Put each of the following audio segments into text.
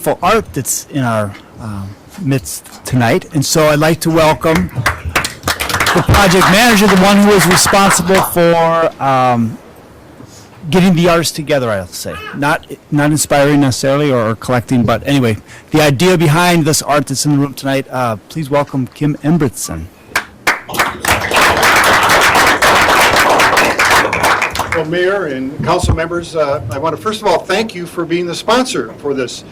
For art that's in our midst tonight. And so I'd like to welcome the project manager, the one who is responsible for getting the artists together, I'll say. Not inspiring necessarily or collecting, but anyway, the idea behind this art that's in the room tonight, please welcome Kim Embretson. Well, Mayor and council members, I want to first of all thank you for being the sponsor for this.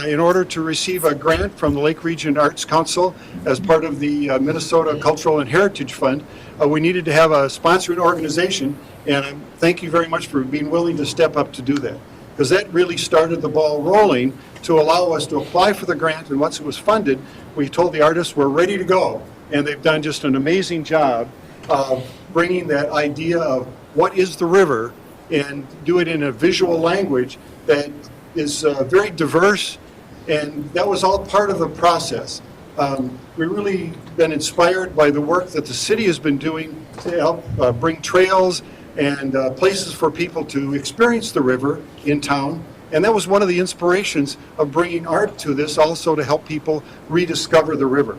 In order to receive a grant from the Lake Region Arts Council as part of the Minnesota Cultural and Heritage Fund, we needed to have a sponsoring organization, and thank you very much for being willing to step up to do that, because that really started the ball rolling to allow us to apply for the grant. And once it was funded, we told the artists we're ready to go, and they've done just an amazing job of bringing that idea of what is the river and do it in a visual language that is very diverse, and that was all part of the process. We've really been inspired by the work that the city has been doing to help bring trails and places for people to experience the river in town, and that was one of the inspirations of bringing art to this, also to help people rediscover the river.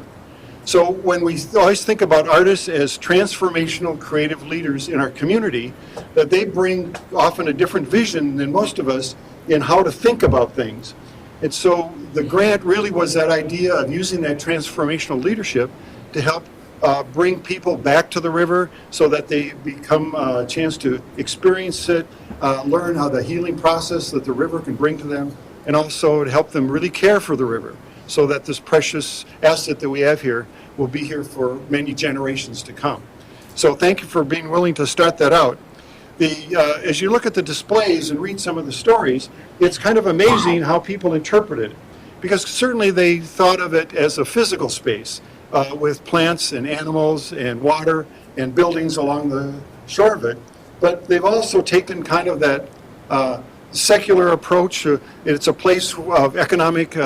So when we always think about artists as transformational creative leaders in our community, that they bring often a different vision than most of us in how to think about things. And so the grant really was that idea of using that transformational leadership to help bring people back to the river so that they become a chance to experience it, learn how the healing process that the river can bring to them, and also to help them really care for the river so that this precious asset that we have here will be here for many generations to come. So thank you for being willing to start that out. As you look at the displays and read some of the stories, it's kind of amazing how people interpret it, because certainly they thought of it as a physical space with plants and animals and water and buildings along the shore of it, but they've also taken kind of that secular approach. It's a place of economic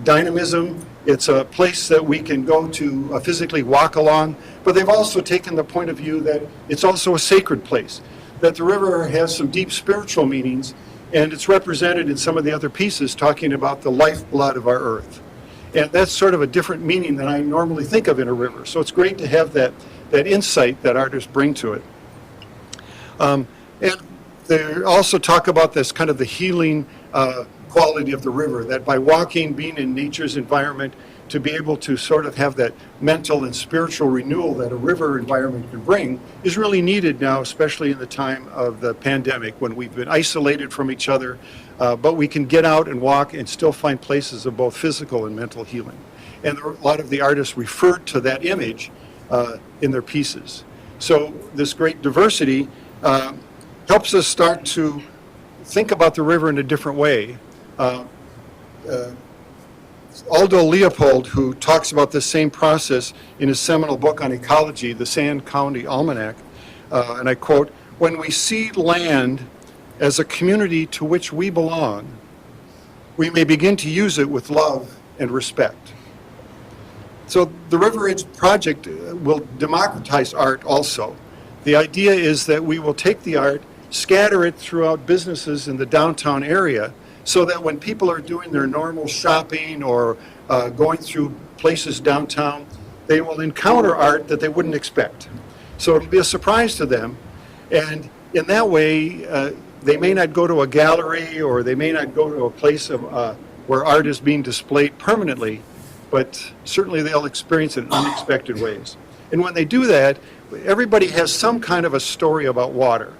dynamism. It's a place that we can go to physically walk along, but they've also taken the point of view that it's also a sacred place, that the river has some deep spiritual meanings, and it's represented in some of the other pieces talking about the lifeblood of our earth. And that's sort of a different meaning than I normally think of in a river. So it's great to have that insight that artists bring to it. And they also talk about this kind of the healing quality of the river, that by walking, being in nature's environment, to be able to sort of have that mental and spiritual renewal that a river environment can bring is really needed now, especially in the time of the pandemic when we've been isolated from each other, but we can get out and walk and still find places of both physical and mental healing. And a lot of the artists referred to that image in their pieces. So this great diversity helps us start to think about the river in a different way. Aldo Leopold, who talks about this same process in his seminal book on ecology, the Sand County Almanac, and I quote, "When we see land as a community to which we belong, we may begin to use it with love and respect." So the River Edge Project will democratize art also. The idea is that we will take the art, scatter it throughout businesses in the downtown area, so that when people are doing their normal shopping or going through places downtown, they will encounter art that they wouldn't expect. So it'll be a surprise to them. And in that way, they may not go to a gallery or they may not go to a place of, where art is being displayed permanently, but certainly they'll experience it in unexpected ways. And when they do that, everybody has some kind of a story about water.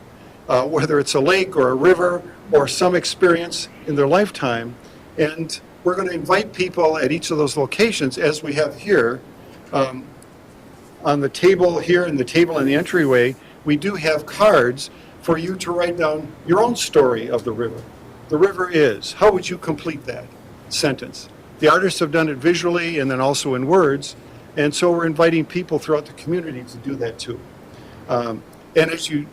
Whether it's a lake or a river or some experience in their lifetime. And we're going to invite people at each of those locations, as we have here, on the table here and the table in the entryway, we do have cards for you to write down your own story of the river. The river is. How would you complete that sentence? The artists have done it visually and then also in words, and so we're inviting people throughout the community to do that too. And as you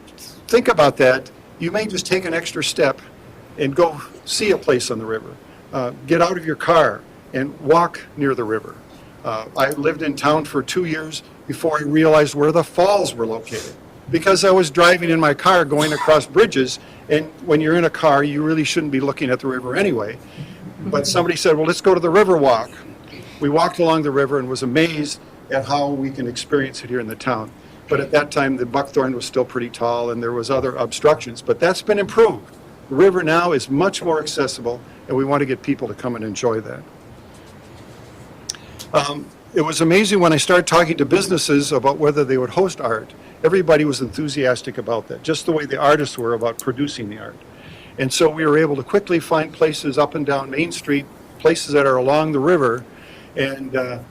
think about that, you may just take an extra step and go see a place on the river. Get out of your car and walk near the river. I lived in town for 2 years before I realized where the falls were located, because I was driving in my car going across bridges, and when you're in a car, you really shouldn't be looking at the river anyway. But somebody said, well, let's go to the river walk. We walked along the river and was amazed at how we can experience it here in the town. But at that time, the buckthorn was still pretty tall and there was other obstructions, but that's been improved. The river now is much more accessible, and we want to get people to come and enjoy that. It was amazing when I started talking to businesses about whether they would host art. Everybody was enthusiastic about that, just the way the artists were about producing the art. And so we were able to quickly find places up and down Main Street, places that are along the river, and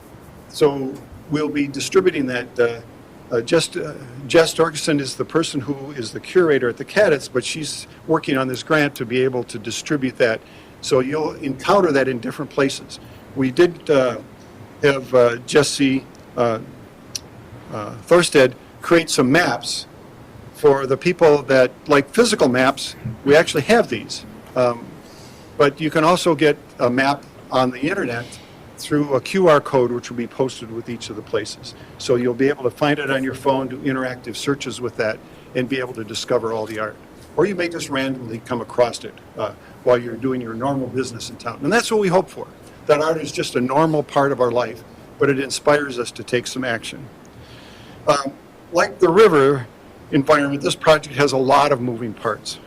so we'll be distributing that. Jess Dorkison is the person who is the curator at the Cadets, but she's working on this grant to be able to distribute that. So you'll encounter that in different places. We did have Jesse Thorsted create some maps for the people that like physical maps. We actually have these. But you can also get a map on the internet through a QR code which will be posted with each of the places. So you'll be able to find it on your phone, do interactive searches with that, and be able to discover all the art. Or you may just randomly come across it while you're doing your normal business in town. And that's what we hope for. That art is just a normal part of our life, but it inspires us to take some action. Like the river environment, this project has a lot of moving parts.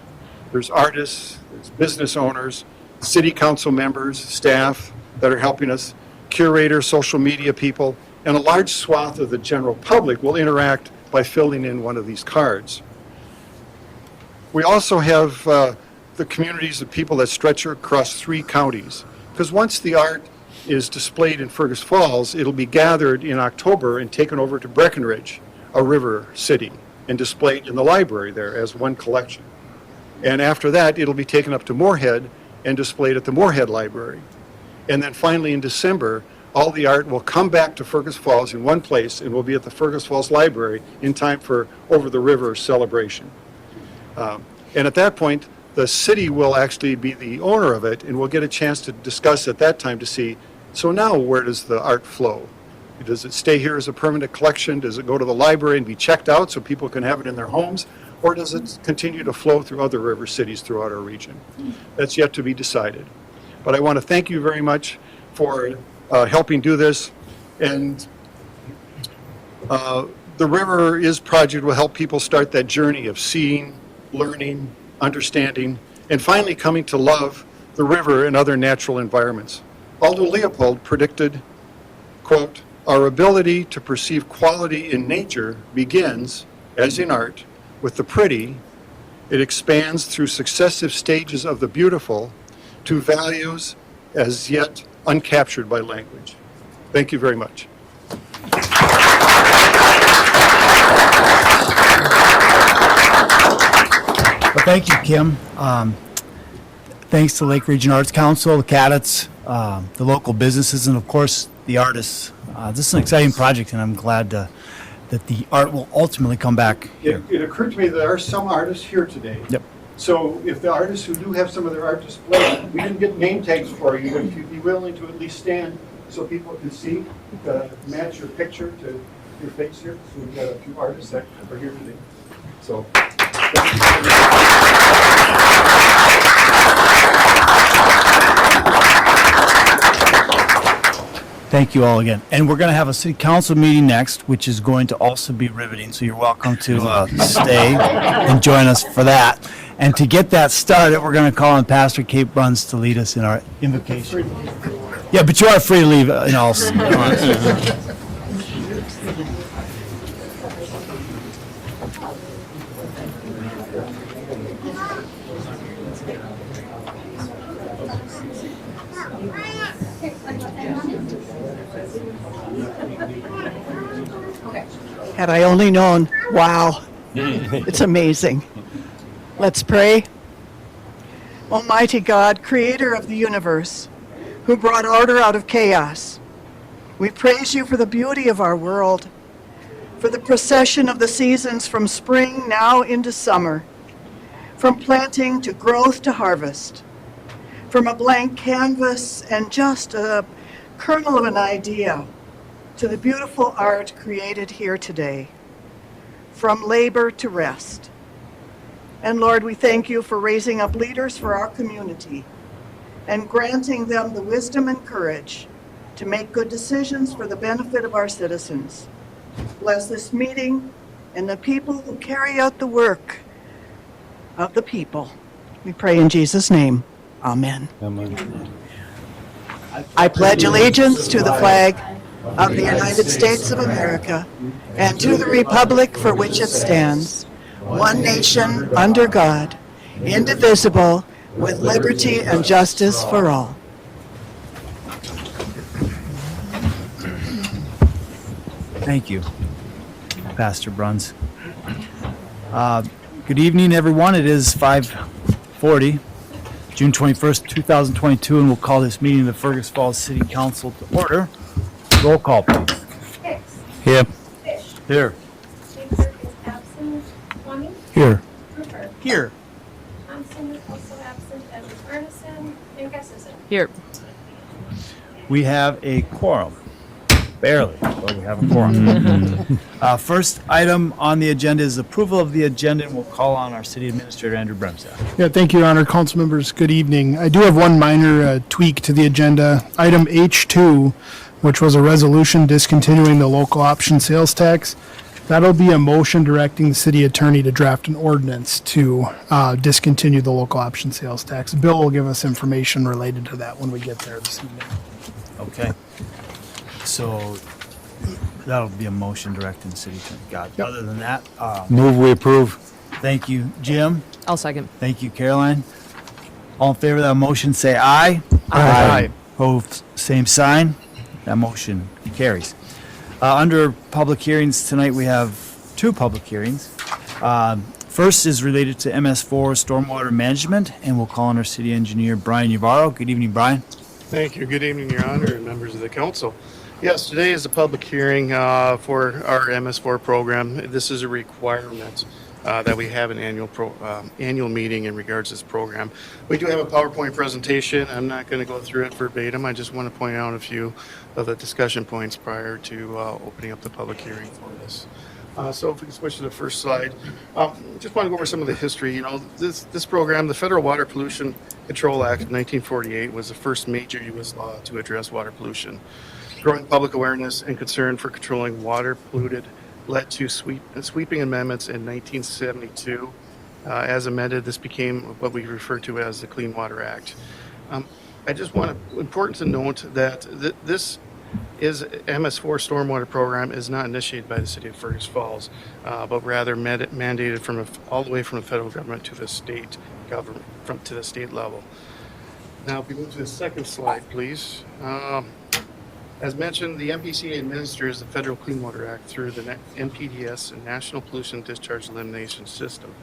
There's artists, there's business owners, city council members, staff that are helping us, curators, social media people, and a large swath of the general public will interact by filling in one of these cards. We also have the communities of people that stretch across 3 counties, because once the art is displayed in Fergus Falls, it'll be gathered in October and taken over to Breckenridge, a river city, and displayed in the library there as one collection. And after that, it'll be taken up to Moorhead and displayed at the Moorhead Library. And then finally in December, all the art will come back to Fergus Falls in one place and will be at the Fergus Falls Library in time for Over the River celebration. And at that point, the city will actually be the owner of it, and we'll get a chance to discuss at that time to see, so now where does the art flow? Does it stay here as a permanent collection? Does it go to the library and be checked out so people can have it in their homes? Or does it continue to flow through other river cities throughout our region? That's yet to be decided. But I want to thank you very much for helping do this. And the River Is project will help people start that journey of seeing, learning, understanding, and finally coming to love the river and other natural environments. Aldo Leopold predicted, quote, "Our ability to perceive quality in nature begins, as in art, with the pretty. It expands through successive stages of the beautiful to values as yet uncaptured by language." Thank you very much. Well, thank you, Kim. Thanks to Lake Region Arts Council, the Cadets, the local businesses, and of course, the artists. This is an exciting project, and I'm glad that the art will ultimately come back here. It occurred to me that there are some artists here today. Yep. So if the artists who do have some of their art displayed, we didn't get name tags for you, but if you'd be willing to at least stand so people can see, match your picture to your face here. So we've got a few artists that are here today. So. Thank you all again. And we're going to have a city council meeting next, which is going to also be riveting. So you're welcome to stay and join us for that. And to get that started, we're going to call on Pastor Kate Bruns to lead us in our invocation. Yeah, but you are free to leave in all. Had I only known, wow, it's amazing. Let's pray. Almighty God, creator of the universe, who brought order out of chaos, we praise you for the beauty of our world, for the procession of the seasons from spring now into summer, from planting to growth to harvest, from a blank canvas and just a kernel of an idea to the beautiful art created here today, from labor to rest. And Lord, we thank you for raising up leaders for our community and granting them the wisdom and courage to make good decisions for the benefit of our citizens. Bless this meeting and the people who carry out the work of the people. We pray in Jesus' name. Amen. I pledge allegiance to the flag of the United States of America and to the republic for which it stands, one nation under God, indivisible, with liberty and justice for all. Thank you, Pastor Bruns. Good evening, everyone. It is 5:40, June 21st, 2022, and we'll call this meeting of the Fergus Falls City Council to order. Roll call, please. Hicks. Here. Fish. Here. Schaefer is absent. Fleming. Here. Hooper. Here. Thompson is also absent, as is Arneson. And Gustafson. Here. We have a quorum. Barely, but we have a quorum. First item on the agenda is approval of the agenda, and we'll call on our city administrator, Andrew Bremstaff. Yeah, thank you, Your Honor. Council members, good evening. I do have one minor tweak to the agenda. Item H2, which was a resolution discontinuing the local option sales tax. That'll be a motion directing the city attorney to draft an ordinance to discontinue the local option sales tax. Bill will give us information related to that when we get there this evening. Okay. So that'll be a motion directing the city attorney. God. Yep. Other than that, Move we approve. thank you, Jim. I'll second. Thank you, Caroline. All in favor of that motion, say aye. Aye. Opposed, same sign. That motion carries. Under public hearings tonight, we have two public hearings. First is related to MS4 stormwater management, and we'll call on our city engineer, Brian Yavaro. Good evening, Brian. Thank you. Good evening, Your Honor, and members of the council. Yes, today is a public hearing for our MS4 program. This is a requirement that we have an annual meeting in regards to this program. We do have a PowerPoint presentation. I'm not going to go through it verbatim. I just want to point out a few of the discussion points prior to opening up the public hearing for this. So if we can switch to the first slide, just want to go over some of the history. You know, this program, the Federal Water Pollution Control Act of 1948, was the first major U.S. law to address water pollution. Growing public awareness and concern for controlling water polluted led to sweeping amendments in 1972. As amended, this became what we refer to as the Clean Water Act. I just important to note that this is MS4 stormwater program is not initiated by the city of Fergus Falls, but rather mandated from all the way from the federal government to the state government, to the state level. Now, if we move to the second slide, please. As mentioned, the MPCA administers the Federal Clean Water Act through the NPDES, National Pollution Discharge Elimination System.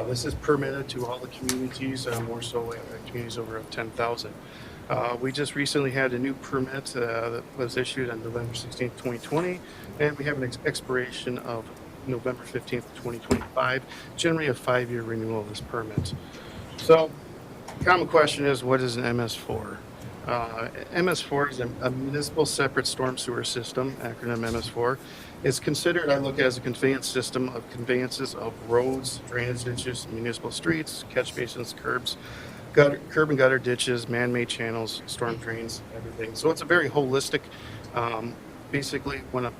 This is permitted to all the communities, more so communities over 10,000. We just recently had a new permit that was issued on November 16th, 2020, and we have an expiration of November 15th, 2025, generally a 5-year renewal of this permit. So, common question is, what is an MS4? MS4 is a municipal separate storm sewer system, acronym MS4. It's considered, I look at, as a conveyance system of conveyances of roads, drainage ditches, municipal streets, catch basins, curbs, curb and gutter ditches, man-made channels, storm drains, everything. So it's a very holistic, basically when a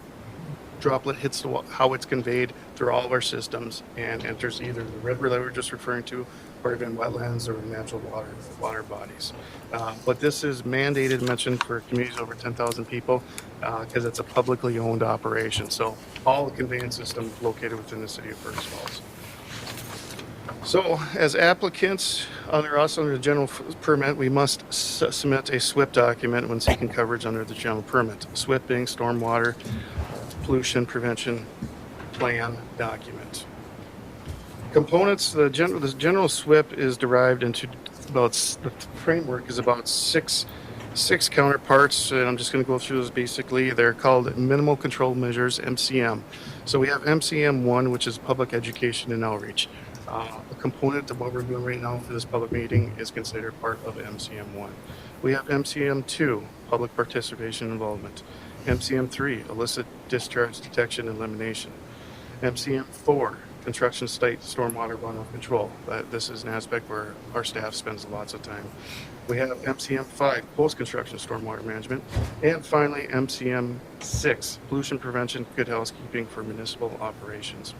droplet hits the wall, how it's conveyed through all of our systems and enters either the river that we were just referring to, or even wetlands or natural water bodies. But this is mandated, mentioned for communities over 10,000 people, because it's a publicly owned operation. So all the conveyance systems located within the city of Fergus Falls. So as applicants, under the general permit, we must submit a SWIP document when seeking coverage under the general permit. SWIP being Stormwater Pollution Prevention Plan document. Components, the general SWIP is derived into about, the framework is about six counterparts, and I'm just going to go through those basically. They're called Minimal Control Measures, MCM. So we have MCM1, which is Public Education and Outreach. A component of what we're doing right now for this public meeting is considered part of MCM1. We have MCM2, Public Participation and Involvement. MCM3, Illicit Discharge Detection and Elimination. MCM4, Construction Site Stormwater Runoff Control. This is an aspect where our staff spends lots of time. We have MCM 5, post-construction stormwater management. And finally, MCM 6, pollution prevention, good housekeeping for municipal operations.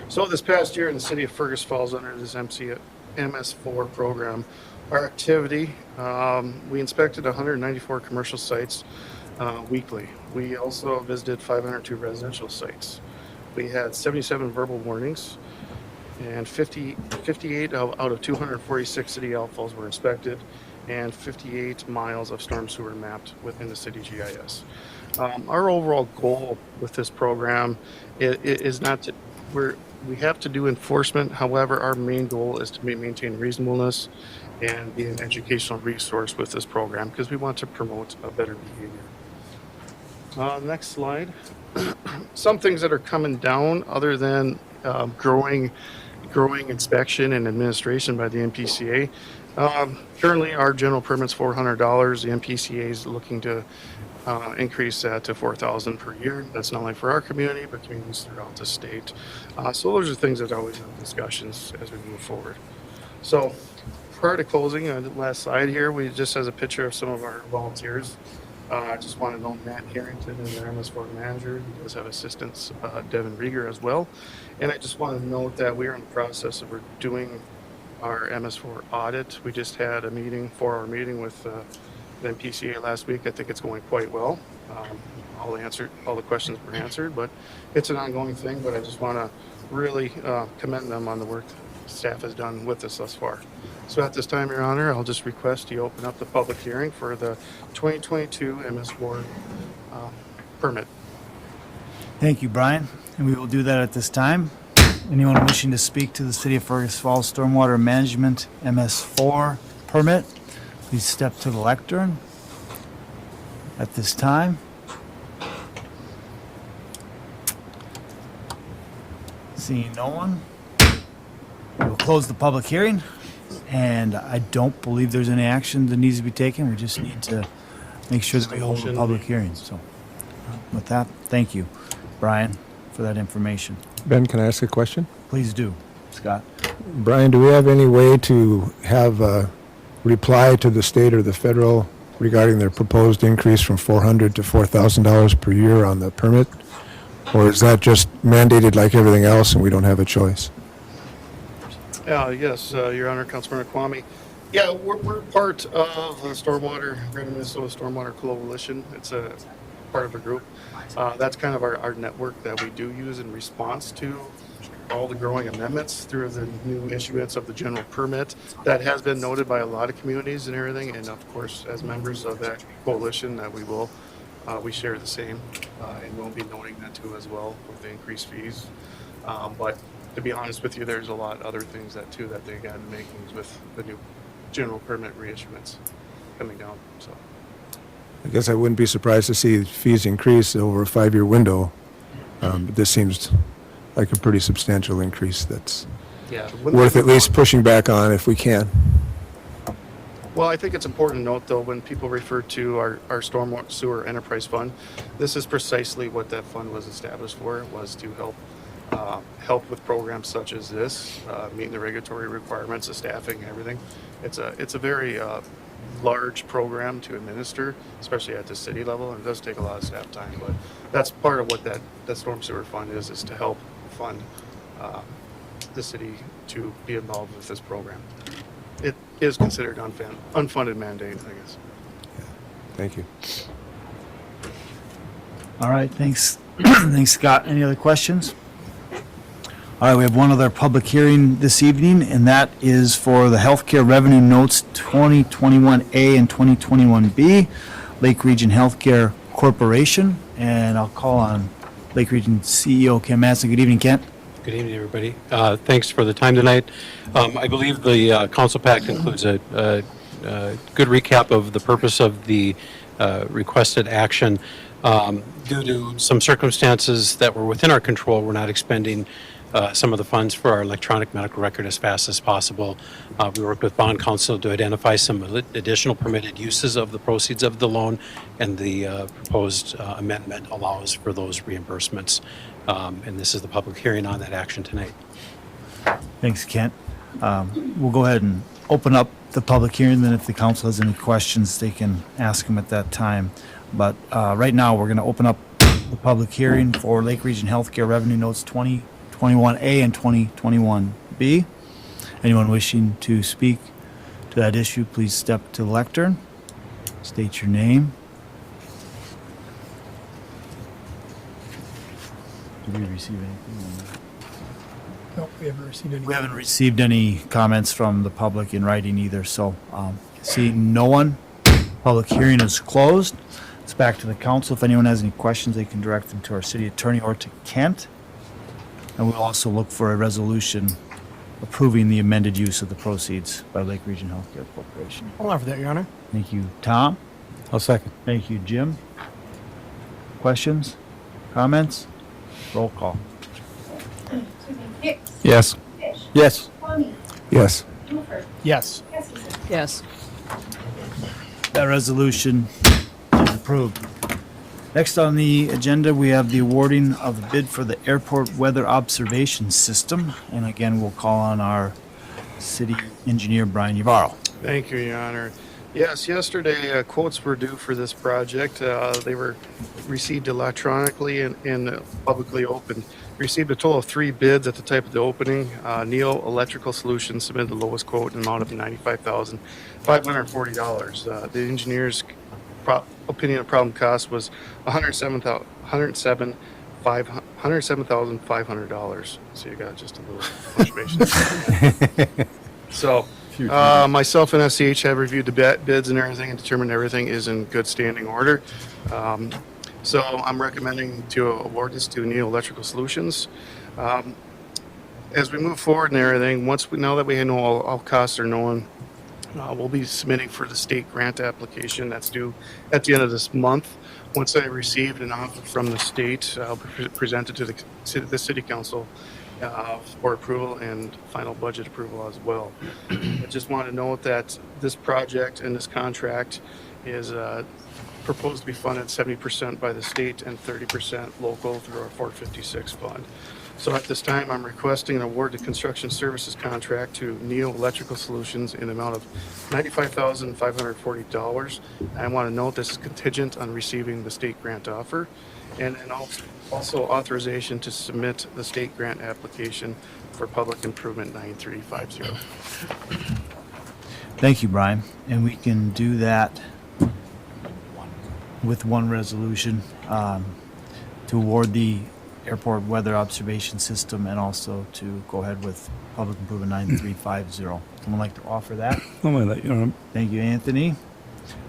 So this past year in the city of Fergus falls under this MS4 program. Our activity, we inspected 194 commercial sites weekly. We also visited 502 residential sites. We had 77 verbal warnings, and 58 out of 246 city outfalls were inspected, and 58 miles of storm sewer mapped within the city GIS. Our overall goal with this program is not to, we have to do enforcement. However, our main goal is to maintain reasonableness and be an educational resource with this program because we want to promote a better behavior. Next slide. Some things that are coming down other than growing inspection and administration by the MPCA. Currently, our general permit's $400. The MPCA is looking to increase that to $4,000 per year. That's not only for our community, but communities throughout the state. So those are things that always have discussions as we move forward. So prior to closing, on the last slide here, we just has a picture of some of our volunteers. I just want to note Matt Harrington is our MS4 manager. He does have assistants, Devin Rieger as well. And I just want to note that we are in the process of doing our MS4 audit. We just had a meeting, 4-hour meeting with the MPCA last week. I think it's going quite well. All the questions were answered, but it's an ongoing thing. But I just want to really commend them on the work staff has done with us thus far. So at this time, Your Honor, I'll just request you open up the public hearing for the 2022 MS4 permit. Thank you, Brian. And we will do that at this time. Anyone wishing to speak to the City of Fergus Falls Stormwater Management MS4 permit, please step to the lectern at this time. Seeing no one, we'll close the public hearing. And I don't believe there's any action that needs to be taken. We just need to make sure that we hold the public hearing. So with that, thank you, Brian, for that information. Ben, can I ask a question? Please do, Scott. Brian, do we have any way to have a reply to the state or the federal regarding their proposed increase from $400 to $4,000 per year on the permit? Or is that just mandated like everything else and we don't have a choice? Yes, Your Honor, Councilmember Kwame. Yeah, we're part of the Greater Minnesota Stormwater Coalition. It's a part of a group. That's kind of our network that we do use in response to all the growing amendments through the new issuance of the general permit. That has been noted by a lot of communities and everything. And of course, as members of that coalition, that we share the same. And we'll be noting that too as well with the increased fees. But to be honest with you, there's a lot of other things that they got in makings with the new general permit reissuance coming down. So I guess I wouldn't be surprised to see fees increase over a 5-year window. But this seems like a pretty substantial increase that's worth at least pushing back on if we can. Well, I think it's important to note, though, when people refer to our storm sewer enterprise fund, this is precisely what that fund was established for. It was to help with programs such as this, meeting the regulatory requirements, the staffing, and everything. It's a very large program to administer, especially at the city level, and it does take a lot of staff time. But that's part of what that storm sewer fund is to help fund the city to be involved with this program. It is considered unfunded mandate, I guess. Thank you. All right, thanks. Thanks, Scott. Any other questions? All right, we have one other public hearing this evening, and that is for the Healthcare Revenue Notes 2021A and 2021B, Lake Region Healthcare Corporation. And I'll call on Lake Region CEO Ken Matson. Good evening, Kent. Good evening, everybody. Thanks for the time tonight. I believe the council pack includes a good recap of the purpose of the requested action. Due to some circumstances that were within our control, we're not expending some of the funds for our electronic medical record as fast as possible. We worked with bond counsel to identify some additional permitted uses of the proceeds of the loan, and the proposed amendment allows for those reimbursements. And this is the public hearing on that action tonight. Thanks, Kent. We'll go ahead and open up the public hearing, then if the council has any questions, they can ask them at that time. But right now, we're going to open up the public hearing for Lake Region Healthcare Revenue Notes 2021A and 2021B. Anyone wishing to speak to that issue, please step to the lectern, state your name. Did we receive anything? No, we haven't received any. We haven't received any comments from the public in writing either, so seeing no one, public hearing is closed. It's back to the council. If anyone has any questions, they can direct them to our city attorney or to Kent. And we'll also look for a resolution approving the amended use of the proceeds by Lake Region Healthcare Corporation. I'll offer that, Your Honor. Thank you, Tom. I'll second. Thank you, Jim. Questions? Comments? Roll call. Excuse me, Hicks. Yes. Fish. Yes. Tony. Yes. Hooper. Yes. Gustafson. Yes. That resolution is approved. Next on the agenda, we have the awarding of the bid for the airport weather observation system. And again, we'll call on our city engineer, Brian Yavaro. Thank you, Your Honor. Yes, yesterday quotes were due for this project. They were received electronically and publicly open. Received a total of 3 bids at the type of the opening. Neil Electrical Solutions submitted the lowest quote in an amount of $95,540. The engineer's opinion of problem cost was $107,500. So you got just a little motivation. So myself and SCH have reviewed the bids and everything and determined everything is in good standing order. So I'm recommending to award this to Neil Electrical Solutions. As we move forward and everything, now that we know all costs are known, we'll be submitting for the state grant application that's due at the end of this month. Once I received an offer from the state, I'll present it to the city council for approval and final budget approval as well. I just want to note that this project and this contract is proposed to be funded 70% by the state and 30% local through our 456 fund. So at this time, I'm requesting an award to construction services contract to Neil Electrical Solutions in the amount of $95,540. I want to note this is contingent on receiving the state grant offer, and also authorization to submit the state grant application for public improvement 9350. Thank you, Brian. And we can do that with one resolution to award the airport weather observation system and also to go ahead with public improvement 9350. Someone like to offer that? I'm going to let you know. Thank you, Anthony.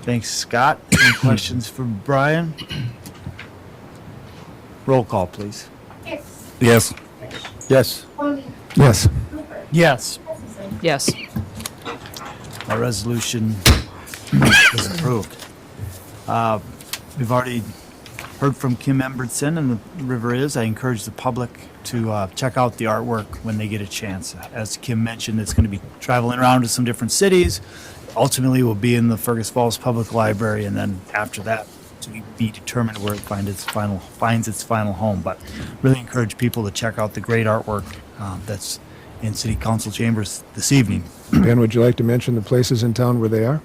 Thanks, Scott. Any questions for Brian? Roll call, please. Hicks. Yes. Fish. Yes. Tony. Yes. Hooper. Yes. Gustafson. Yes. Our resolution is approved. We've already heard from Kim Embertson and the River Is. I encourage the public to check out the artwork when they get a chance. As Kim mentioned, it's going to be traveling around to some different cities. Ultimately, will be in the Fergus Falls Public Library, and then after that, to be determined where it finds its final home. But really encourage people to check out the great artwork that's in City Council chambers this evening. Ben, would you like to mention the places in town where they are?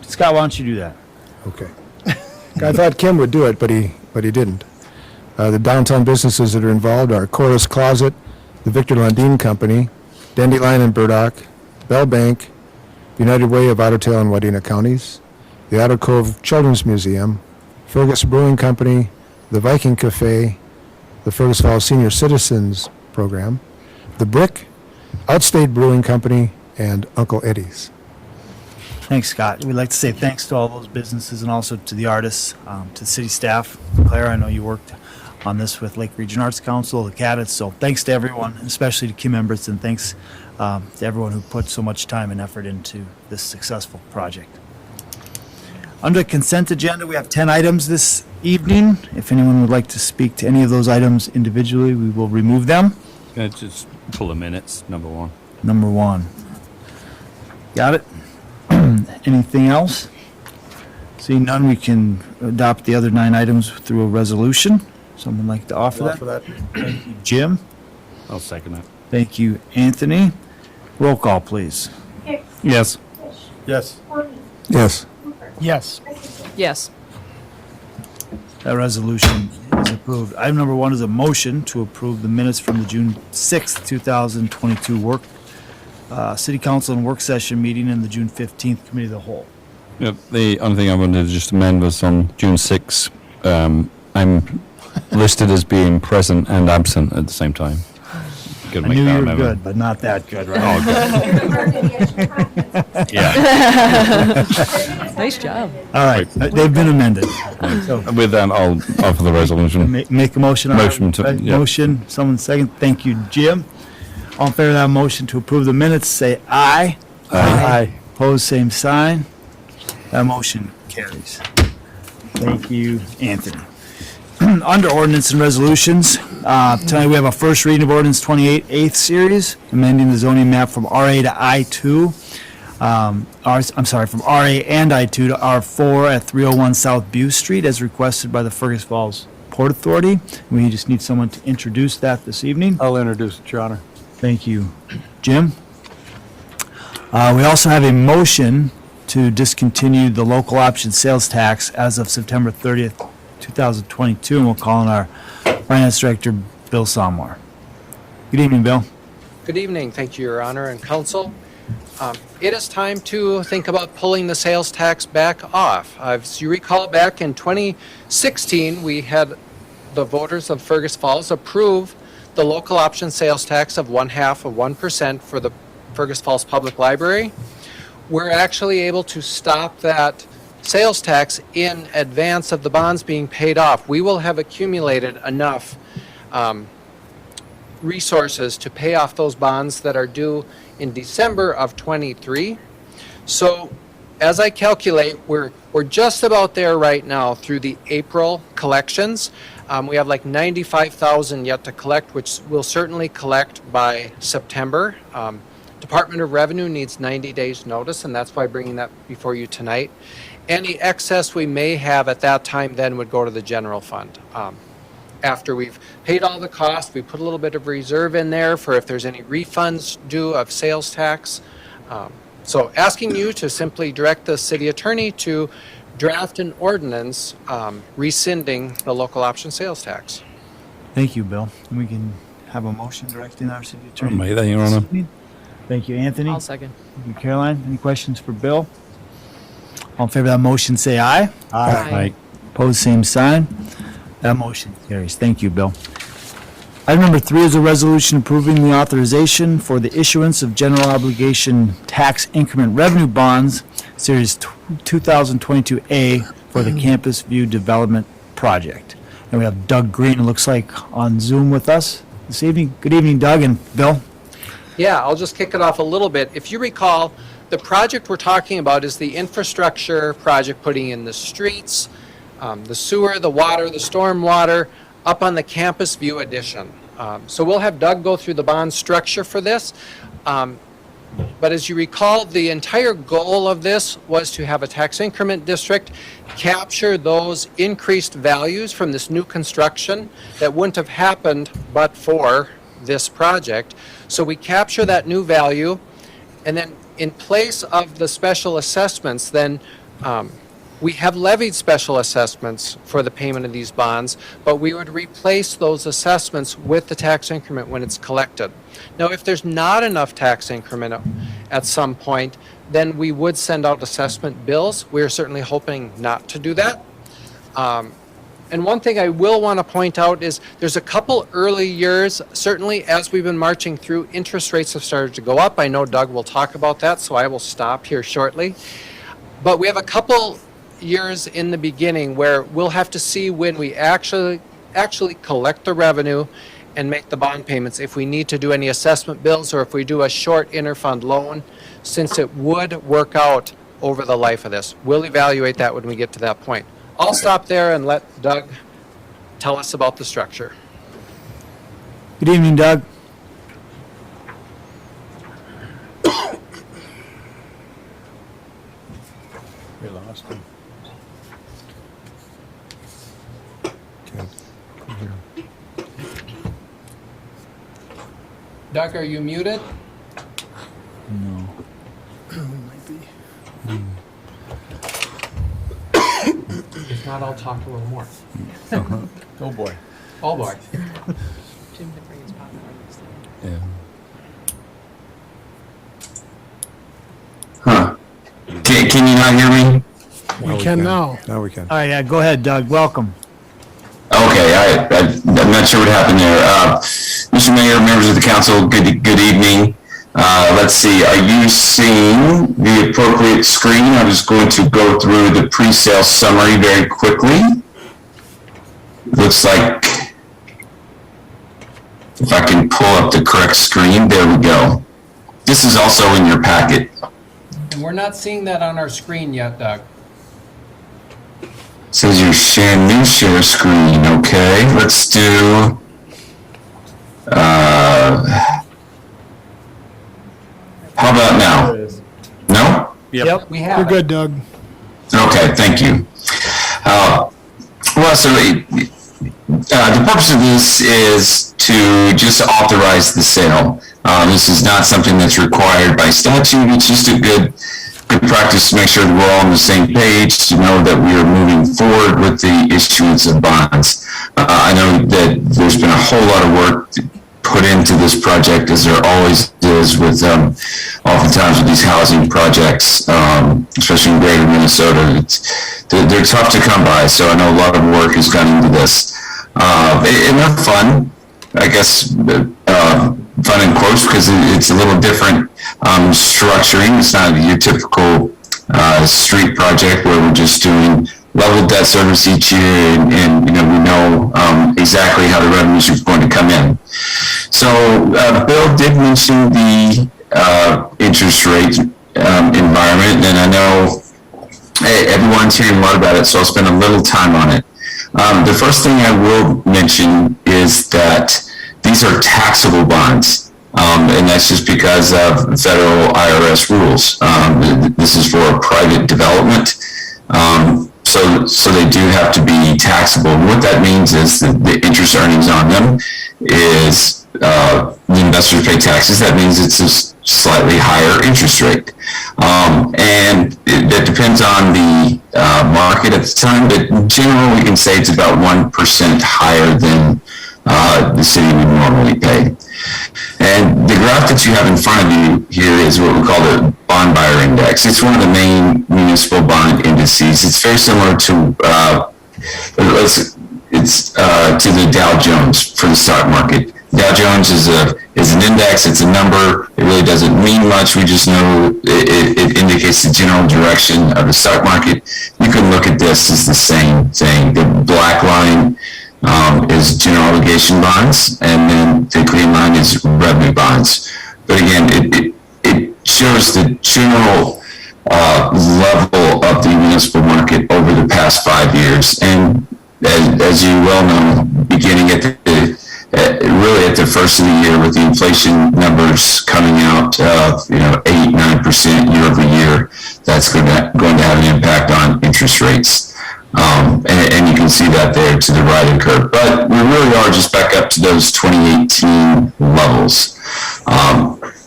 Scott, why don't you do that? Okay. I thought Kim would do it, but he didn't. The downtown businesses that are involved are Chorus Closet, the Victor Lundin Company, Dandelion and Burdock, Bell Bank, United Way of Otter Tail and Wadena Counties, the Otter Cove Children's Museum, Fergus Brewing Company, the Viking Cafe, the Fergus Falls Senior Citizens Program, the Brick, Outstate Brewing Company, and Uncle Eddie's. Thanks, Scott. We'd like to say thanks to all those businesses and also to the artists, to the city staff. Claire, I know you worked on this with Lake Region Arts Council, the cadets, so thanks to everyone, especially to Kim Embertson. Thanks to everyone who put so much time and effort into this successful project. Under the consent agenda, we have 10 items this evening. If anyone would like to speak to any of those items individually, we will remove them. Just pull the minutes, number 1. Number 1. Got it? Anything else? Seeing none, we can adopt the other 9 items through a resolution. Someone like to offer that? Thank you, Jim. I'll second that. Thank you, Anthony. Roll call, please. Hicks. Yes. Fish. Yes. Tony, Yes. Hooper, Yes. Christensen. Yes. That resolution is approved. Item number 1 is a motion to approve the minutes from the June 6th, 2022 City Council and work session meeting and the June 15th Committee of the Whole. Yep, the only thing I wanted to just amend was on June 6th. I'm listed as being present and absent at the same time. Gotta I make knew that you were amendment. good, but not that good, right? Oh, good. You're part of the extra conference. Yeah. Nice job. All right, they've been amended. So With that, I'll offer the resolution. make a motion. on- Motion to- yeah. Motion, someone second. Thank you, Jim. All in favor of that motion to approve the minutes, say aye. Aye. Opposed, same sign. That motion carries. Thank you, Anthony. Under ordinance and resolutions, tonight we have a first reading of ordinance 28, 8th series, amending the zoning map from RA to I2. From RA and I2 to R4 at 301 South Bew Street as requested by the Fergus Falls Port Authority. We just need someone to introduce that this evening. I'll introduce it, Your Honor. Thank you, Jim. We also have a motion to discontinue the local option sales tax as of September 30th, 2022, and we'll call on our Finance Director, Bill Sommer. Good evening, Bill. Good evening. Thank you, Your Honor and Council. It is time to think about pulling the sales tax back off. As you recall, back in 2016, we had the voters of Fergus Falls approve the local option sales tax of 0.5% for the Fergus Falls Public Library. We're actually able to stop that sales tax in advance of the bonds being paid off. We will have accumulated enough resources to pay off those bonds that are due in December of '23. So as I calculate, we're just about there right now through the April collections. We have like 95,000 yet to collect, which we'll certainly collect by September. Department of Revenue needs 90 days notice, and that's why bringing that before you tonight. Any excess we may have at that time then would go to the general fund. After we've paid all the costs, we put a little bit of reserve in there for if there's any refunds due of sales tax. So asking you to simply direct the city attorney to draft an ordinance rescinding the local option sales tax. Thank you, Bill. And we can have a motion directing our city attorney. Make that, Your Honor. Thank you, Anthony. I'll second. Thank you, Caroline. Any questions for Bill? All in favor of that motion, say aye. Aye. Opposed, same sign. That motion carries. Thank you, Bill. Item number 3 is a resolution approving the authorization for the issuance of general obligation tax increment revenue bonds, Series 2022A, for the Campus View Development Project. And we have Doug Green, it looks like, on Zoom with us this evening. Good evening, Doug and Bill. Yeah, I'll just kick it off a little bit. If you recall, the project we're talking about is the infrastructure project, putting in the streets, the sewer, the water, the storm water, up on the Campus View addition. So we'll have Doug go through the bond structure for this. But as you recall, the entire goal of this was to have a tax increment district capture those increased values from this new construction that wouldn't have happened but for this project. So we capture that new value, and then in place of the special assessments, then we have levied special assessments for the payment of these bonds, but we would replace those assessments with the tax increment when it's collected. Now, if there's not enough tax increment at some point, then we would send out assessment bills. We're certainly hoping not to do that. And one thing I will want to point out is there's a couple early years, certainly as we've been marching through, interest rates have started to go up. I know Doug will talk about that, so I will stop here shortly. But we have a couple years in the beginning where we'll have to see when we actually collect the revenue and make the bond payments, if we need to do any assessment bills or if we do a short interfund loan, since it would work out over the life of this. We'll evaluate that when we get to that point. I'll stop there and let Doug tell us about the structure. Good evening, Doug. We lost him. Doug, are you muted? No. not, I'll talk a little more. Oh, boy. Oh, boy. Yeah. Huh. Can you not hear me? We can now. Now we can. All right, go ahead, Doug. Welcome. Okay, I'm not sure what happened there. Mr. Mayor, members of the council, good evening. Let's see, are you seeing the appropriate screen? I was going to go through the pre-sale summary very quickly. Looks like if I can pull up the correct screen, there we go. This is also in your packet. And we're not seeing that on our screen yet, Doug. Says you're sharing new share screen. Okay, let's do. How about now? No? Yep. We have You're it. good, Doug. Okay, thank you. Well, so the purpose of this is to just authorize the sale. This is not something that's required by statute. It's just a good practice to make sure that we're all on the same page, to know that we are moving forward with the issuance of bonds. I know that there's been a whole lot of work put into this project, as there always is with oftentimes with these housing projects, especially in greater Minnesota. They're tough to come by, so I know a lot of work has gone into this. And they're fun, I guess, fun in quotes, because it's a little different structuring. It's not your typical street project where we're just doing level debt service each year, and we know exactly how the revenues are going to come in. So Bill did mention the interest rate environment, and I know everyone's hearing a lot about it, so I'll spend a little time on it. The first thing I will mention is that these are taxable bonds, and that's just because of federal IRS rules. This is for a private development, so they do have to be taxable. And what that means is that the interest earnings on them is the investors pay taxes. That means it's a slightly higher interest rate, and that depends on the market at the time. But in general, we can say it's about 1% higher than the city would normally pay. And the graph that you have in front of you here is what we call the bond buyer index. It's one of the main municipal bond indices. It's very similar to to the Dow Jones for the stock market. Dow Jones is an index. It's a number. It really doesn't mean much. We just know it indicates the general direction of the stock market. You can look at this as the same thing. The black line is general obligation bonds, and then the green line is revenue bonds. But again, it shows the general level of the municipal market over the past 5 years. And as you well know, beginning at really at the first of the year, with the inflation numbers coming out of 8-9% year over year, that's going to have an impact on interest rates. And you can see that there to the right of the curve. But we really are just back up to those 2018 levels.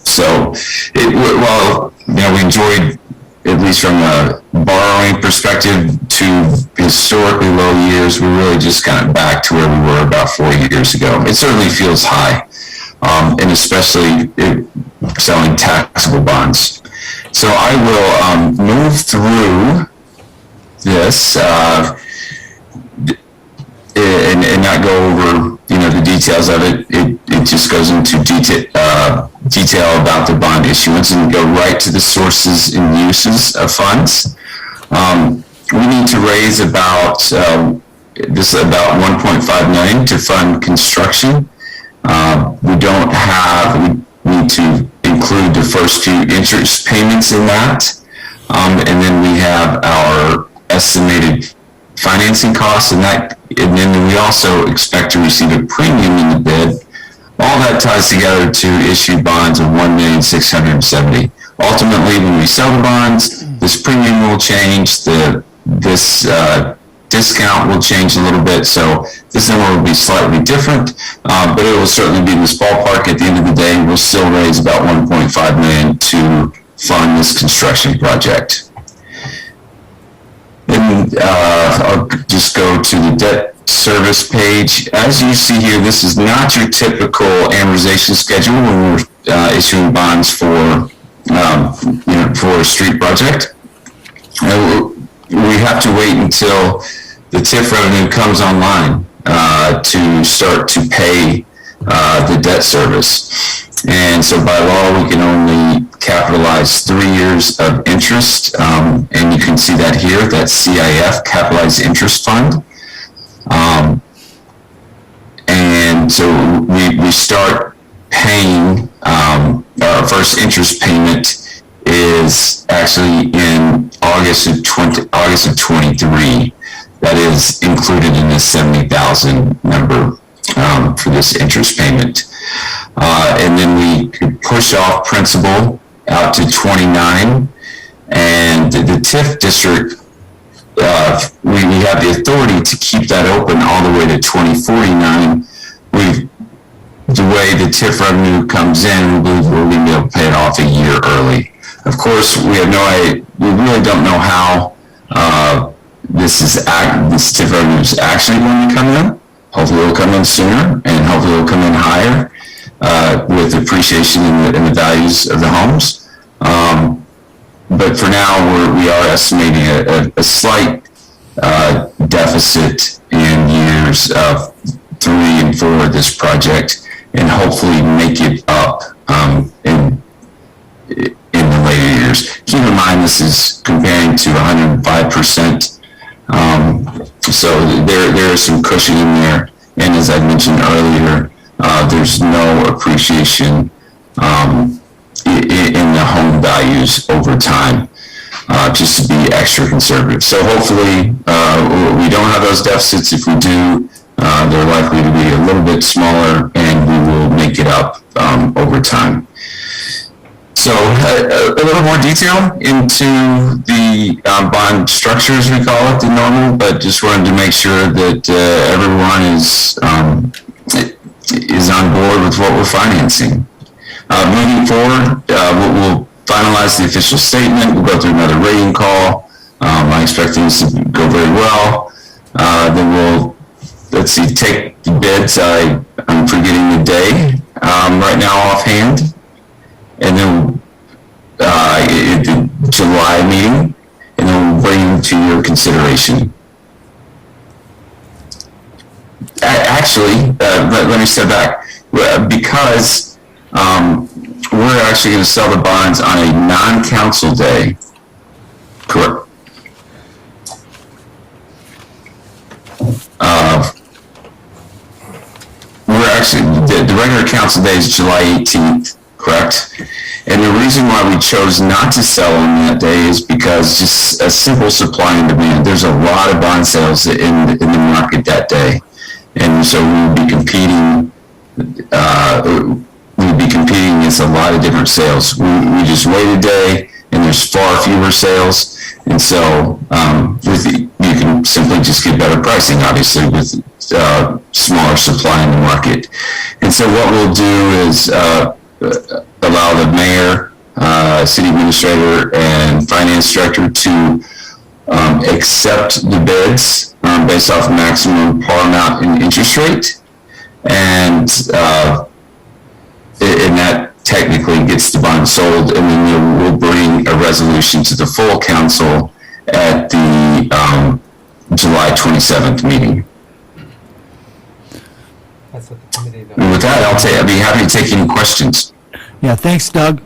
So while we enjoyed, at least from a borrowing perspective, to historically low years, we're really just kind of back to where we were about 4 years ago. It certainly feels high, and especially selling taxable bonds. So I will move through this and not go over the details of it. It just goes into detail about the bond issuance and go right to the sources and uses of funds. We need to raise about $1.5 million to fund construction. We need to include the first few interest payments in that, and then we have our estimated financing costs, and then we also expect to receive a premium in the bid. All that ties together to issue bonds of $1,670,000. Ultimately, when we sell the bonds, this premium will change. This discount will change a little bit, so this number will be slightly different, but it will certainly be in this ballpark. At the end of the day, we'll still raise about $1.5 million to fund this construction project. And I'll just go to the debt service page. As you see here, this is not your typical amortization schedule when we're issuing bonds for for a street project. We have to wait until the TIF revenue comes online to start to pay the debt service. And so by law, we can only capitalize 3 years of interest. And you can see that here, that's CIF, Capitalized Interest Fund. And so we start paying, our first interest payment is actually in August of 23. That is included in the 70,000 number for this interest payment. And then we push off principal out to 29. And the TIF district, we have the authority to keep that open all the way to 2049. The way the TIF revenue comes in, we believe we're going to be able to pay it off a year early. Of course, we really don't know how this TIF revenue is actually going to come in. Hopefully it'll come in sooner, and hopefully it'll come in higher with appreciation in the values of the homes. But for now, we are estimating a slight deficit in years 3 and 4 of this project, and hopefully make it up in the later years. Keep in mind, this is comparing to 105%. So there is some cushion in there. And as I mentioned earlier, there's no appreciation in the home values over time, just to be extra conservative. So hopefully we don't have those deficits. If we do, they're likely to be a little bit smaller, and we will make it up over time. So a little more detail into the bond structures, we call it, the normal, but just wanted to make sure that everyone is on board with what we're financing. Moving forward, we'll finalize the official statement. We'll go through another rating call. I expect things to go very well. Then we'll, take the bids. I'm forgetting the day right now offhand. And then the July meeting, and then we'll bring them to your consideration. Actually, let me step back. Because we're actually going to sell the bonds on a non-council day. Correct. We're actually, the regular council day is July 18th, correct? And the reason why we chose not to sell on that day is because just a simple supply and demand. There's a lot of bond sales in the market that day. And so we'll be competing against a lot of different sales. We just wait a day, and there's far fewer sales. And so you can simply just get better pricing, obviously, with smaller supply in the market. And so what we'll do is allow the mayor, city administrator, and finance director to accept the bids based off maximum par amount and interest rate. And that technically gets the bond sold, and then we'll bring a resolution to the full council at the July 27th meeting. And with that, I'd be happy to take any questions. Yeah, thanks, Doug,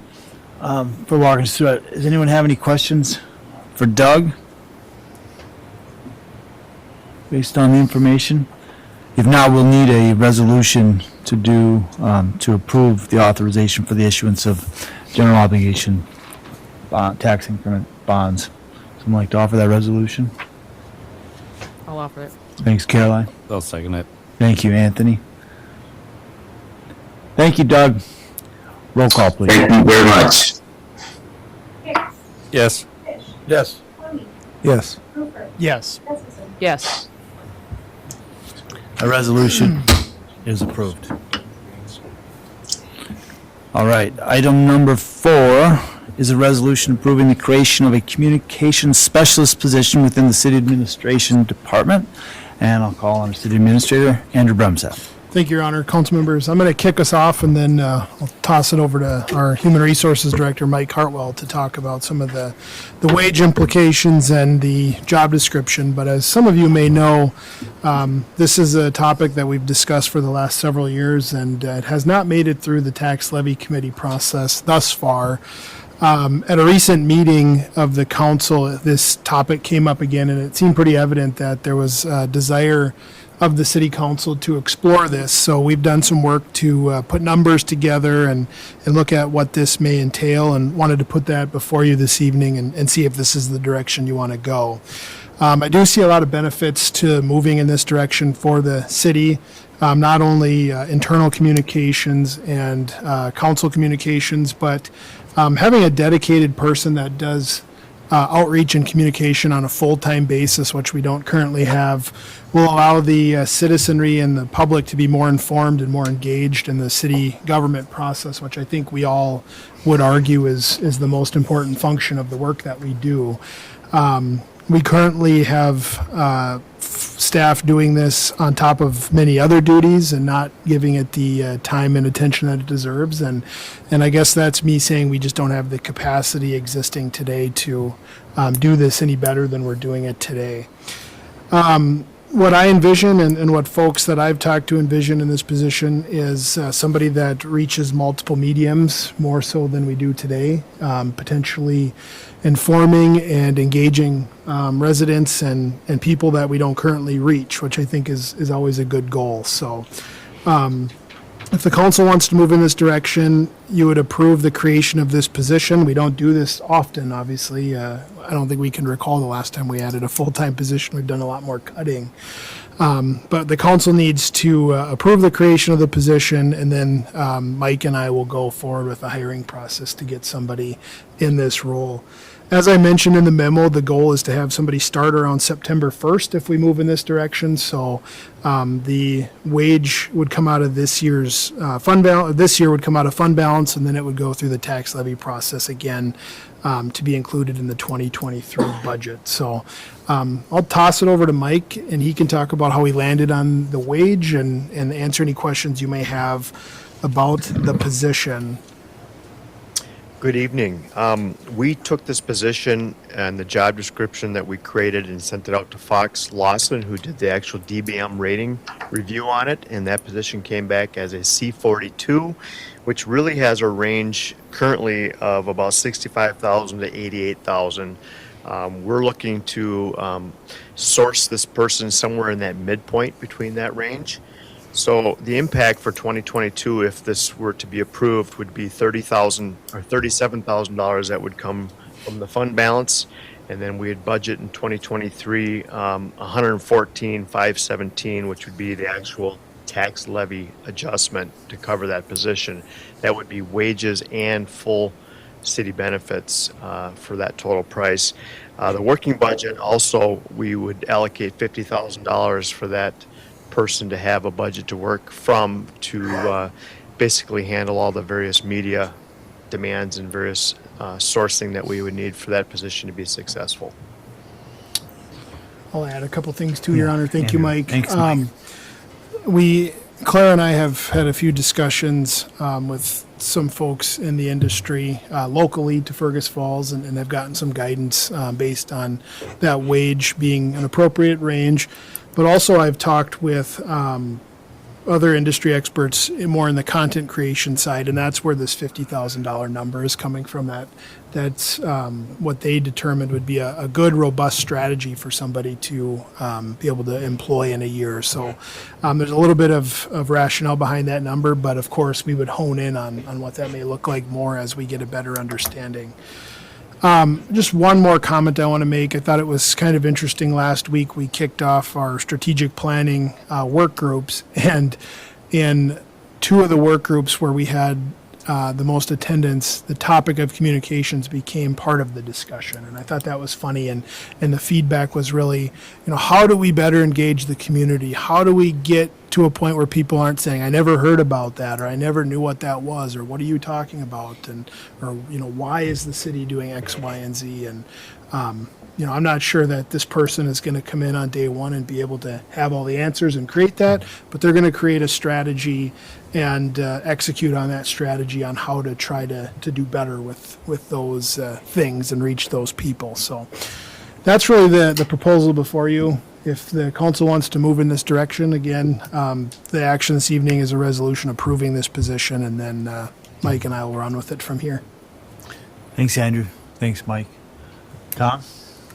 for walking us through it. Does anyone have any questions for Doug based on the information? If not, we'll need a resolution to approve the authorization for the issuance of general obligation tax increment bonds. Someone like to offer that resolution? I'll offer it. Thanks, Caroline. I'll second it. Thank you, Anthony. Thank you, Doug. Roll call, please. Thank you very much. Hicks, Yes. Fish, Yes. Tony, Yes. Hooper, Yes. Gustafson. Yes. A resolution is approved. All right, item number 4 is a resolution approving the creation of a communications specialist position within the City Administration Department. And I'll call on our City Administrator, Andrew Brumseth. Thank you, Your Honor. Council members, I'm going to kick us off, and then I'll toss it over to our Human Resources Director, Mike Hartwell, to talk about some of the wage implications and the job description. But as some of you may know, this is a topic that we've discussed for the last several years, and it has not made it through the Tax Levy Committee process thus far. At a recent meeting of the council, this topic came up again, and it seemed pretty evident that there was a desire of the city council to explore this. So we've done some work to put numbers together and look at what this may entail, and wanted to put that before you this evening and see if this is the direction you want to go. I do see a lot of benefits to moving in this direction for the city. Not only internal communications and council communications, but having a dedicated person that does outreach and communication on a full-time basis, which we don't currently have, will allow the citizenry and the public to be more informed and more engaged in the city government process, which I think we all would argue is the most important function of the work that we do. We currently have staff doing this on top of many other duties and not giving it the time and attention that it deserves. And I guess that's me saying we just don't have the capacity existing today to do this any better than we're doing it today. What I envision and what folks that I've talked to envision in this position is somebody that reaches multiple mediums more so than we do today, potentially informing and engaging residents and people that we don't currently reach, which I think is always a good goal. So if the council wants to move in this direction, you would approve the creation of this position. We don't do this often, obviously. I don't think we can recall the last time we added a full-time position. We've done a lot more cutting. But the council needs to approve the creation of the position, and then Mike and I will go forward with the hiring process to get somebody in this role. As I mentioned in the memo, the goal is to have somebody start around September 1st if we move in this direction. So the wage would come out of this year's fund balance. This year would come out of fund balance, and then it would go through the tax levy process again to be included in the 2023 budget. So I'll toss it over to Mike, and he can talk about how he landed on the wage and answer any questions you may have about the position. Good evening. We took this position and the job description that we created and sent it out to Fox Lawson, who did the actual DBM rating review on it, and that position came back as a C42, which really has a range currently of about 65,000 to 88,000. We're looking to source this person somewhere in that midpoint between that range. So the impact for 2022, if this were to be approved, would be $30,000 or $37,000 that would come from the fund balance, and then we would budget in 2023 114,517, which would be the actual tax levy adjustment to cover that position. That would be wages and full city benefits for that total price. The working budget also, we would allocate $50,000 for that person to have a budget to work from to basically handle all the various media demands and various sourcing that we would need for that position to be successful. I'll add a couple things too, Your Honor. Thank you, Mike. Thanks, Mike. Claire and I have had a few discussions with some folks in the industry locally to Fergus Falls, and have gotten some guidance based on that wage being an appropriate range. But also I've talked with other industry experts more in the content creation side, and that's where this $50,000 number is coming from. That's what they determined would be a good, robust strategy for somebody to be able to employ in a year. So there's a little bit of rationale behind that number, but of course we would hone in on what that may look like more as we get a better understanding. Just one more comment I want to make. I thought it was kind of interesting. Last week we kicked off our strategic planning work groups, and in two of the work groups where we had the most attendance, the topic of communications became part of the discussion. And I thought that was funny. And the feedback was really, how do we better engage the community? How do we get to a point where people aren't saying, I never heard about that, or I never knew what that was, or what are you talking about? And, or, why is the city doing X, Y, and Z? And, I'm not sure that this person is going to come in on day one and be able to have all the answers and create that, but they're going to create a strategy and execute on that strategy on how to try to do better with those things and reach those people. So that's really the proposal before you. If the council wants to move in this direction, again, the action this evening is a resolution approving this position, and then Mike and I will run with it from here. Thanks, Andrew. Thanks, Mike. Tom?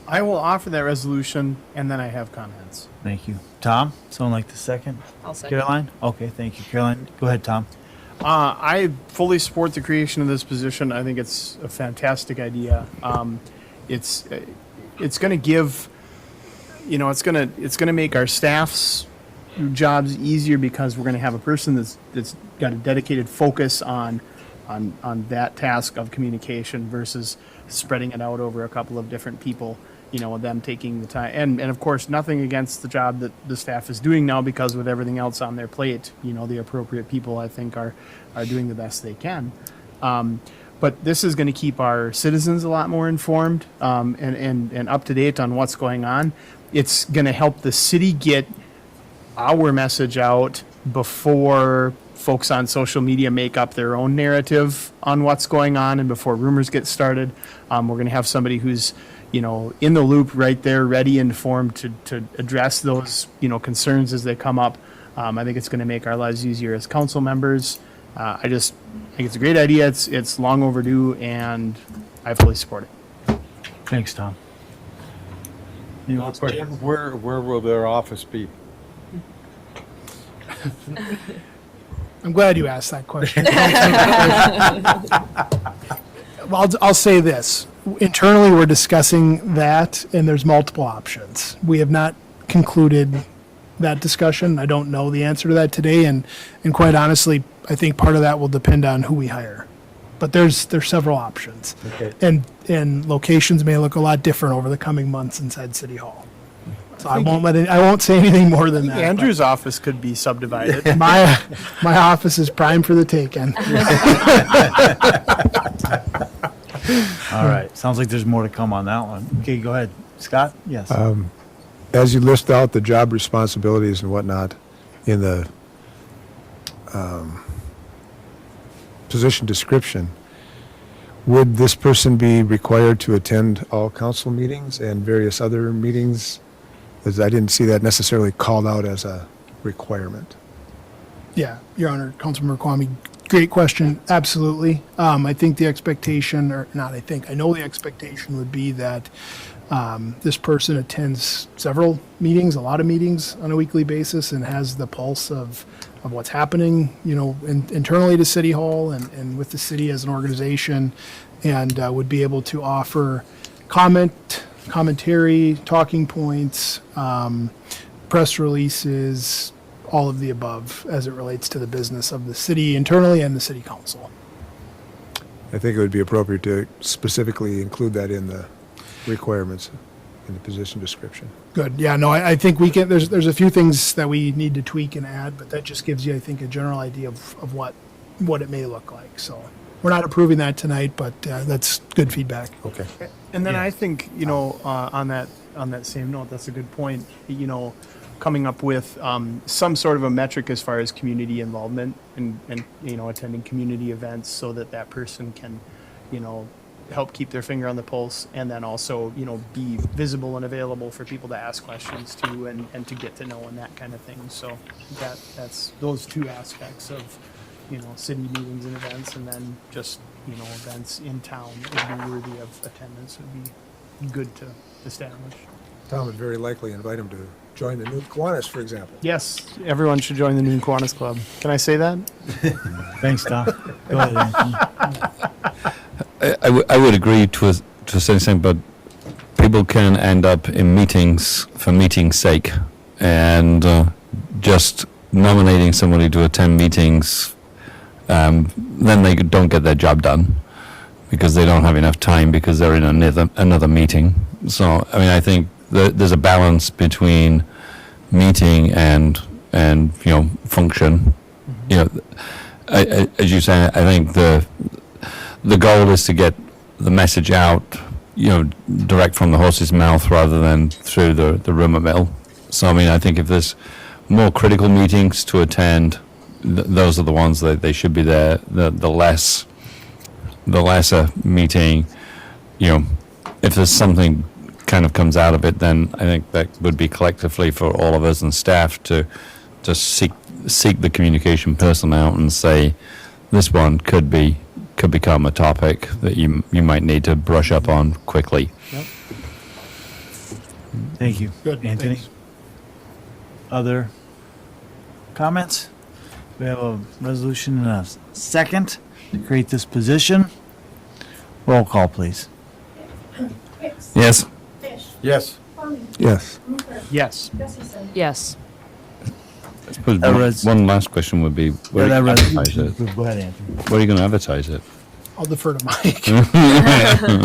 I will offer that resolution, and then I have comments. Thank you. Tom? Someone like the second? I'll second. Caroline? Okay, thank you. Caroline, go ahead, Tom. I fully support the creation of this position. I think it's a fantastic idea. It's going to give, it's going to make our staff's jobs easier, because we're going to have a person that's got a dedicated focus on that task of communication versus spreading it out over a couple of different people. Them taking the time, and of course, nothing against the job that the staff is doing now, because with everything else on their plate, the appropriate people, I think, are doing the best they can. But this is going to keep our citizens a lot more informed and up to date on what's going on. It's going to help the city get our message out before folks on social media make up their own narrative on what's going on, and before rumors get started. We're going to have somebody who's in the loop right there, ready and informed to address those, concerns as they come up. I think it's going to make our lives easier as council members. I think it's a great idea. It's long overdue, and I fully support it. Thanks, Tom. You want to Jim, Where will their office be? I'm glad you asked that question. Well, I'll say this. Internally, we're discussing that, and there's multiple options. We have not concluded that discussion. I don't know the answer to that today, and quite honestly, I think part of that will depend on who we hire. But there's several options. Okay. And locations may look a lot different over the coming months inside City Hall. So I won't say anything more than that. Andrew's office could be subdivided. but my office is prime for the taking. All right. Sounds like there's more to come on that one. Okay, go ahead. Scott? Yes. As you list out the job responsibilities and whatnot in the position description, would this person be required to attend all council meetings and various other meetings? As I didn't see that necessarily called out as a requirement. Yeah, Your Honor, Councilmember Kwame, great question. Absolutely. I think the expectation, or not I think, I know the expectation would be that this person attends several meetings, a lot of meetings on a weekly basis, and has the pulse of what's happening, internally to City Hall and with the city as an organization, and would be able to offer commentary, talking points, press releases, all of the above as it relates to the business of the city internally and the city council. I think it would be appropriate to specifically include that in the requirements in the position description. Good. Yeah, no, I think we can, there's a few things that we need to tweak and add, but that just gives you, I think, a general idea of what it may look like. So we're not approving that tonight, but that's good feedback. Okay. And then I think, on that same note, that's a good point. Coming up with some sort of a metric as far as community involvement and attending community events, so that person can, help keep their finger on the pulse, and then also, be visible and available for people to ask questions to and to get to know and that kind of thing. So that's those two aspects of, city meetings and events, and then just, events in town that would be worthy of attendance would be good to establish. Tom would very likely invite him to join the new Kiwanis, for example. Yes, everyone should join the new Kiwanis Club. Can I say that? Thanks, Tom. Go ahead, Anthony. I would agree to a certain extent, but people can end up in meetings for meeting's sake, and just nominating somebody to attend meetings then they don't get their job done because they don't have enough time because they're in another meeting. So, I mean, I think there's a balance between meeting and function. You know, as you say, I think the goal is to get the message out, direct from the horse's mouth rather than through the rumor mill. So, I mean, I think if there's more critical meetings to attend, those are the ones that they should be there. The lesser meeting, if there's something kind of comes out of it, then I think that would be collectively for all of us and staff to seek the communication person out and say, this one could become a topic that you might need to brush up on quickly. Yep. Thank you. Good, Anthony? thanks. Other comments? We have a resolution and a second to create this position. Roll call, please. Hicks. Yes. Fish. Yes. Farman. Yes. Moser. Yes. Gustafson. Yes. I suppose That res- one last question would be, where are you going to advertise it? Go ahead, Anthony. Where are you going to advertise it? I'll defer to Mike.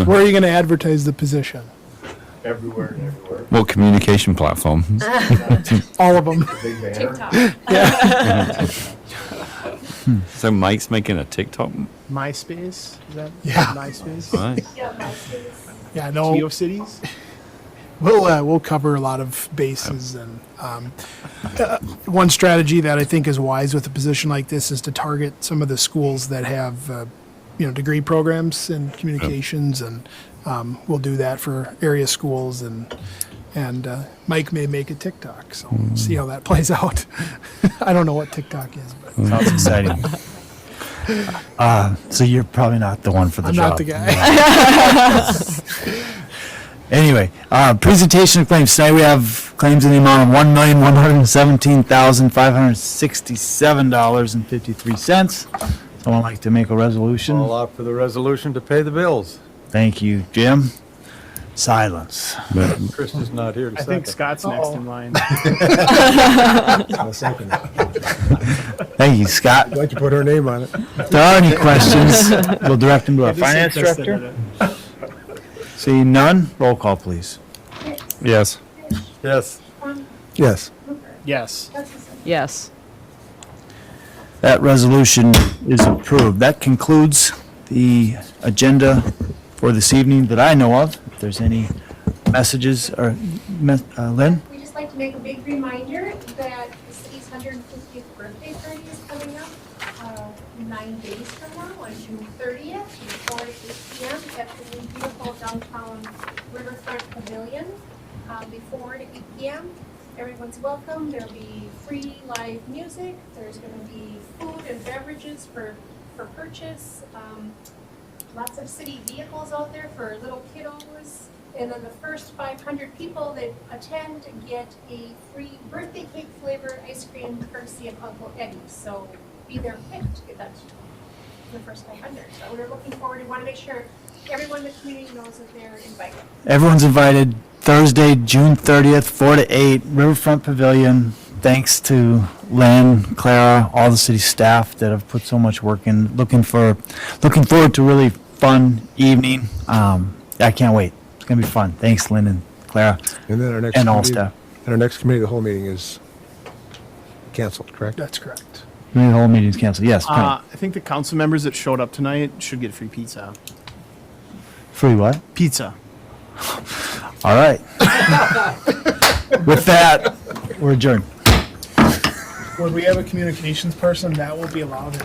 Where are you going to advertise the position? Everywhere and everywhere. What communication platform? All of them. Big banner. TikTok. So Mike's making a TikTok? MySpace? Is that Yeah. MySpace? Right. Yeah, MySpace. Yeah, no. GeoCities? We'll cover a lot of bases, and one strategy that I think is wise with a position like this is to target some of the schools that have degree programs in communications, and we'll do that for area schools, and Mike may make a TikTok, so we'll see how that plays out. I don't know what TikTok is, but Sounds exciting. So you're probably not the one for the I'm job. not the guy. Anyway, presentation of claims. Tonight we have claims in the amount of $1,117,567.53. Someone like to make a resolution? All out for the resolution to pay the bills. Thank you, Jim. Silence. Chris is not here to I second. think Scott's next in line. I'll second it. Thank you, Scott. I'd like to put her name on it. If there are any questions, we'll direct them to our finance Disinterested director. in it. Seeing none, roll call, please. Yes. Yes. Farman. Yes. Moser. Yes. Gustafson. Yes. That resolution is approved. That concludes the agenda for this evening that I know of. If there's any messages, or Lynn? We just like to make a big reminder that the city's 150th birthday party is coming up 9 days from now on June 30th, before 8 p.m. at the new beautiful downtown Riverfront Pavilion. Before 8 p.m. Everyone's welcome. There'll be free live music. There's going to be food and beverages for purchase. Lots of city vehicles out there for little kiddos. And then the first 500 people that attend get a free birthday cake flavored ice cream courtesy of Uncle Eddie. So be there quick to get that the first 500. So we're looking forward. We want to make sure everyone in the community knows that they're invited. Everyone's invited. Thursday, June 30th, 4 to 8, Riverfront Pavilion. Thanks to Lynn, Clara, all the city staff that have put so much work in. Looking forward to a really fun evening. I can't wait. It's gonna be fun. Thanks, Lynn and Clara, And then our next and all committee- staff. And our next committee, the whole meeting is canceled, correct? That's correct. The whole meeting's canceled. Yes. I think the council members that showed up tonight should get free pizza. Free what? Pizza. All right. With that, we're adjourned. When we have a communications person, that will be allowed.